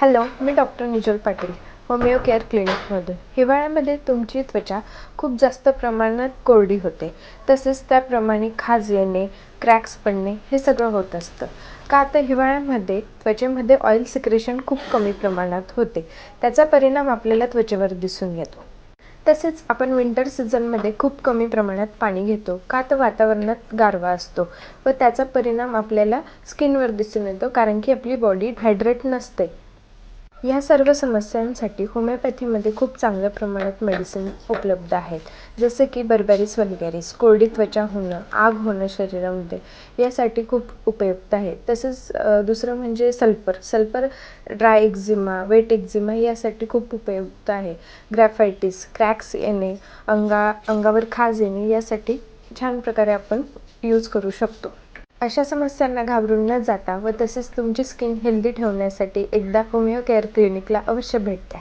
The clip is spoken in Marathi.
हॅलो, मी डॉक्टर निजोल पाटील, होमिओ केअर क्लिनिकमधून. हिवाळ्यामध्ये तुमची त्वचा खूप जास्त प्रमाणात कोरडी होते. तसेच त्याप्रमाणे खाज येणे, क्रॅक्स पडणे हे सगळं होत असतं. का तर हिवाळ्यामध्ये त्वचेमध्ये ऑइल सिक्रेशन खूप कमी प्रमाणात होते. त्याचा परिणाम आपल्याला त्वचेवर दिसून येतो. तसेच आपण विंटर सीझनमध्ये खूप कमी प्रमाणात पाणी घेतो, का तर वातावरणात गारवा असतो व त्याचा परिणाम आपल्याला स्किनवर दिसून येतो, कारण की आपली बॉडी हायड्रेट नसते. या सर्व समस्यांसाठी होमिओपॅथीमध्ये खूप चांगल्या प्रमाणात मेडिसिन उपलब्ध आहेत. जसे की बर्बॅरिस वल्गॅरिस, कोरडी त्वचा होणं, आग होणं शरीरामध्ये, यासाठी खूप उपयुक्त आहे. तसेच दुसरं म्हणजे sulphur dry eczema, wet eczema यासाठी खूप उपयुक्त आहे. ग्रॅफायटिस, क्रॅक्स येणे, अंगावर खाज येणे यासाठी छान प्रकारे आपण यूज करू शकतो. अशा समस्यांना घाबरून न जाता व तसेच तुमची स्किन हेल्दी ठेवण्यासाठी एकदा होमिओ केअर क्लिनिकला अवश्य भेट द्या.